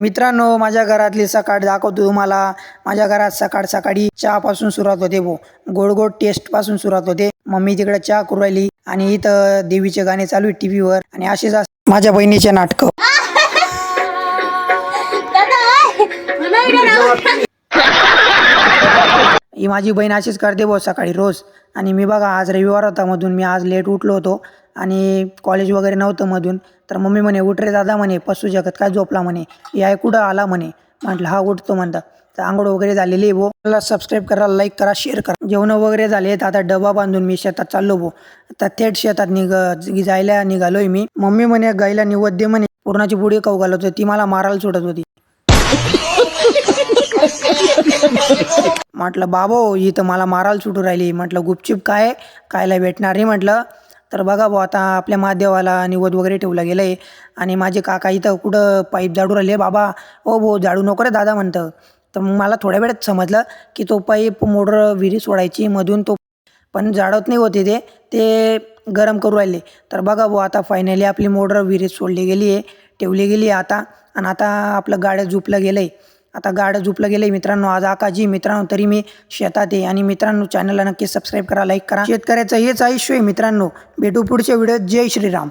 मित्रांनो, माझ्या घरातली सकाळ दाखवतो तुम्हाला. माझ्या घरात सकाळ सकाळी चहापासून सुरुवात होते गोड गोड टेस्ट पासून सुरुवात होते. मम्मी तिकडे चहा करू राहिली आणि इथं देवीचे गाणे चालू आहेत टीव्हीवर आणि असेच माझ्या बहिणीचे नाटक. ही माझी बहीण अशीच करते सकाळी रोज. आणि मी बघा आज रविवार होता, मधून मी आज लेट उठलो होतो आणि कॉलेज वगैरे नव्हतं मधून. तर मम्मी म्हणे उठ रे दादा म्हणे, पशु जगत काय झोपला म्हणे, या कुठं आला म्हणे. म्हटलं हा उठतो म्हणता. तर आंघोळ वगैरे झालेली मला सबस्क्राईब करा, लाईक करा, शेअर करा. जेवण वगैरे झाले तर आता डबा बांधून मी शेतात चाललो आता थेट शेतात जायला निघालोय मी. मम्मी म्हणे गायला निवद दे म्हणे, पुरणाची पुडी खाऊ घालत होती, ती मला मारायला सुटत होती. म्हटलं बाबो ही तर मला मारायला सुटू राहिली. म्हटलं गुपचूप काय खायला भेटणार नाही म्हटलं. तर बघा आता आपल्या महादेवाला निवद वगैरे ठेवला गेलंय आणि माझे काका इथं कुठं पाईप जाडू राहिले. बाबा ओ जाडू नको रे दादा म्हणतं. तर मग मला थोड्या वेळात समजलं की तो पाईप मोटर विहिरीत सोडायची मधून, तो पण जाडत नाही होते, ते गरम करू राहिले. तर बघा आता फायनली आपली मोटर विहिरीत सोडली गेली आहे, ठेवली गेली आहे आता. आणि आता आपलं गाड्या झोपलं गेलंय. आता गाडं झोपलं गेलंय मित्रांनो. आज आकाजी मित्रांनो, तरी मी शेतात आहे. आणि मित्रांनो चॅनलला नक्की सबस्क्राईब करा, लाईक करा. शेतकऱ्याचं हेच आयुष्य आहे मित्रांनो. भेटू पुढच्या व्हिडिओत. जय श्रीराम.